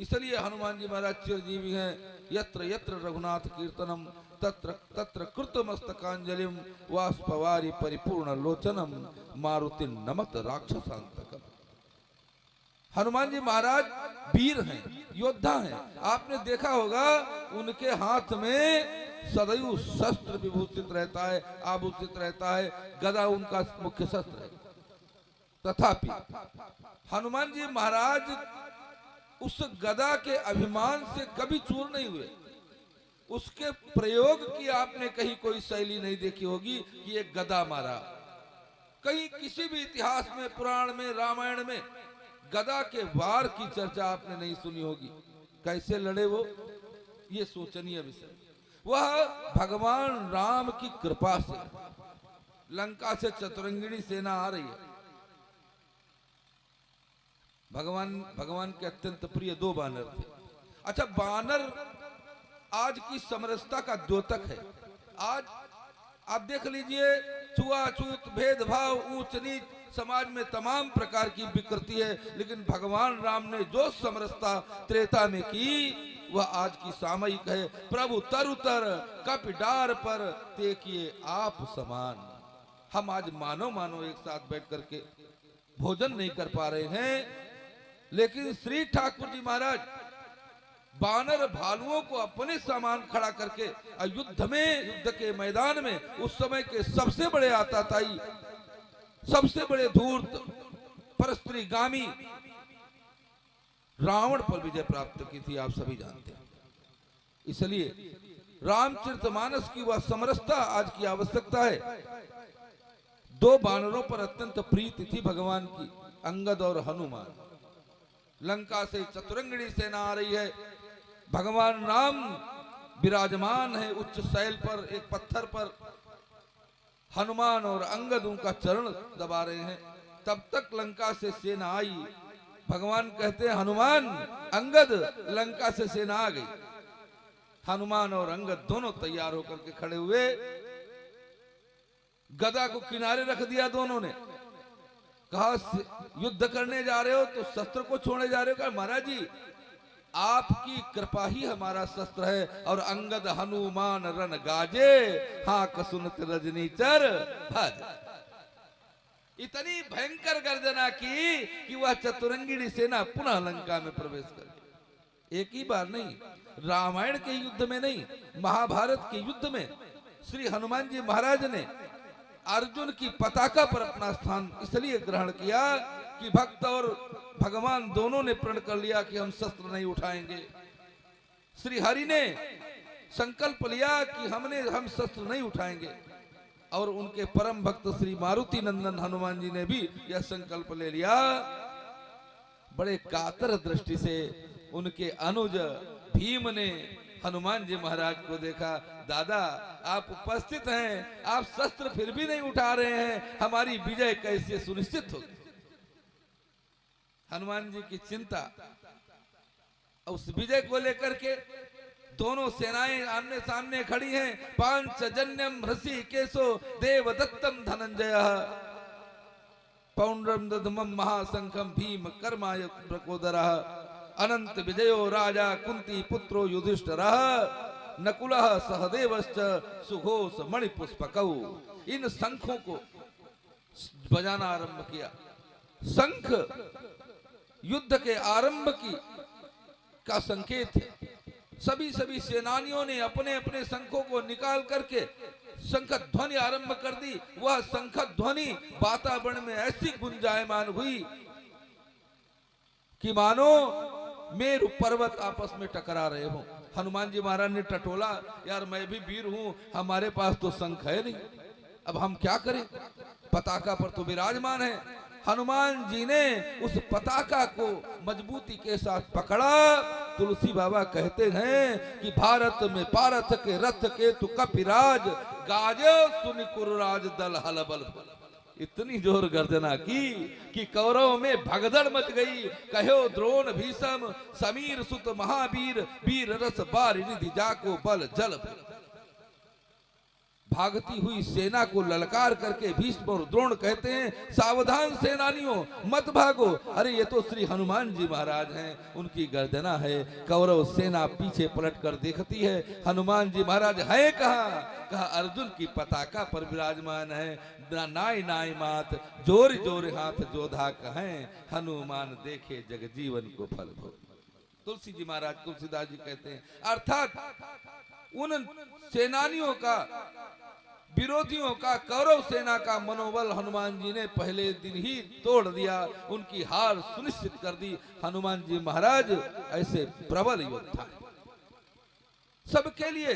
इसलिए हनुमान जी महाराज चिरजीवी हैं। यत्र यत्र रघुनाथ कीर्तनम तत्र तत्र कृतमस्तकांजलिम वाष्पवारी परिपूर्ण लोचनम मारुति नमत राक्षसांतकम। हनुमान जी महाराज वीर हैं, योद्धा हैं। आपने देखा होगा उनके हाथ में सदैव शस्त्र विभूषित रहता है, आभूषित रहता है। गदा उनका मुख्य शस्त्र है। तथापि हनुमान जी महाराज उस गदा के अभिमान से कभी चूर नहीं हुए। उसके प्रयोग की आपने कहीं कोई शैली नहीं देखी होगी कि एक गदा मारा। कहीं किसी भी इतिहास में, पुराण में, रामायण में गदा के वार की चर्चा आपने नहीं सुनी होगी। कैसे लड़े वो, ये सोचनीय विषय। वह भगवान राम की कृपा से लंका से चतुरंगिणी सेना आ रही है। भगवान के अत्यंत प्रिय 2 बानर थे। अच्छा, बानर आज की समरसता का द्योतक है। आज आप देख लीजिए, छुआछूत, भेदभाव, ऊंच नीच, समाज में तमाम प्रकार की विकृति है। लेकिन भगवान राम ने जो समरसता त्रेता में की वह आज की सामयिक है। प्रभु तरुतर कपिडार पर देखिए आप समान। हम आज मानो एक साथ बैठ करके भोजन नहीं कर पा रहे हैं, लेकिन श्री ठाकुर जी महाराज बानर भालुओं को अपने सामान खड़ा करके युद्ध के मैदान में उस समय के सबसे बड़े आताताई, सबसे बड़े धूर्त, परस्त्रीगामी रावण पर विजय प्राप्त की थी। आप सभी जानते हैं। इसलिए रामचरितमानस की वह समरसता आज की आवश्यकता है। 2 बानरों पर अत्यंत प्रीति थी भगवान की, अंगद और हनुमान। लंका से चतुरंगिणी सेना आ रही है। भगवान राम विराजमान है उच्च शैल पर, एक पत्थर पर। हनुमान और अंगद उनका चरण दबा रहे हैं। तब तक लंका से सेना आई। भगवान कहते हैं, हनुमान, अंगद, लंका से सेना आ गई। हनुमान और अंगद दोनों तैयार होकर के खड़े हुए। गदा को किनारे रख दिया दोनों ने। कहा, युद्ध करने जा रहे हो तो शस्त्र को छोड़ने जा रहे हो? कहा, महाराज जी आपकी कृपा ही हमारा शस्त्र है। और अंगद हनुमान रन गाजे, हाँ कसुनत रजनीचर भज। इतनी भयंकर गर्जना की कि वह चतुरंगिणी सेना पुनः लंका में प्रवेश कर। एक ही बार नहीं, रामायण के युद्ध में नहीं, महाभारत के युद्ध में श्री हनुमान जी महाराज ने अर्जुन की पताका पर अपना स्थान इसलिए ग्रहण किया कि भक्त और भगवान दोनों ने प्रण कर लिया कि हम शस्त्र नहीं उठाएंगे। श्री हरि ने संकल्प लिया कि हम शस्त्र नहीं उठाएंगे। और उनके परम भक्त श्री मारुति नंदन हनुमान जी ने भी यह संकल्प ले लिया। बड़े कातर दृष्टि से उनके अनुज भीम ने हनुमान जी महाराज को देखा। दादा, आप उपस्थित हैं, आप शस्त्र फिर भी नहीं उठा रहे हैं, हमारी विजय कैसे सुनिश्चित होगी? हनुमान जी की चिंता। उस विजय को लेकर के दोनों सेनाएं आमने सामने खड़ी हैं। पांचजन्यम ऋषिकेशो देवदत्तम धनंजय पौंड्रम दधमम महाशंखम भीम कर्माय प्रकोदरः अनंत विजयो राजा कुंती पुत्रो युधिष्ठिरः नकुलः सहदेवश्च सुघोष मणिपुष्पकौ। इन शंखों को बजाना आरंभ किया। शंख युद्ध के आरंभ का संकेत है। सभी सेनानियों ने अपने अपने शंखों को निकाल करके शंख ध्वनि आरंभ कर दी। वह शंख ध्वनि वातावरण में ऐसी गुंजायमान हुई कि मानो मेरु पर्वत आपस में टकरा रहे हो। हनुमान जी महाराज ने टटोला, यार मैं भी वीर हूं, हमारे पास तो शंख है नहीं, अब हम क्या करें? पताका पर तो विराजमान है। हनुमान जी ने उस पताका को मजबूती के साथ पकड़ा। तुलसी बाबा कहते हैं कि भारत में पारथ के रथ के तु कपिराज गाजो सुनि कुरुराज दल हलबल। इतनी जोर गर्जना की कि कौरव में भगदड़ मच गई। कहो द्रोण भीषम समीर सुत महावीर वीर रस बार निधि जाको बल जल। भागती हुई सेना को ललकार करके भीष्म और द्रोण कहते हैं, सावधान सेनानियों, मत भागो। अरे ये तो श्री हनुमान जी महाराज हैं, उनकी गर्दना है। कौरव सेना पीछे पलट कर देखती है, हनुमान जी महाराज है कहाँ? कहा अर्जुन की पताका पर विराजमान है। नाय नाय मात जोर जोर हाथ जोधा कहें, हनुमान देखे जग जीवन को फल भोग। तुलसी जी महाराज, तुलसीदास जी कहते हैं, अर्थात उन सेनानियों का, विरोधियों का, कौरव सेना का मनोबल हनुमान जी ने पहले दिन ही तोड़ दिया, उनकी हार सुनिश्चित कर दी। हनुमान जी महाराज ऐसे प्रबल योद्धा सबके लिए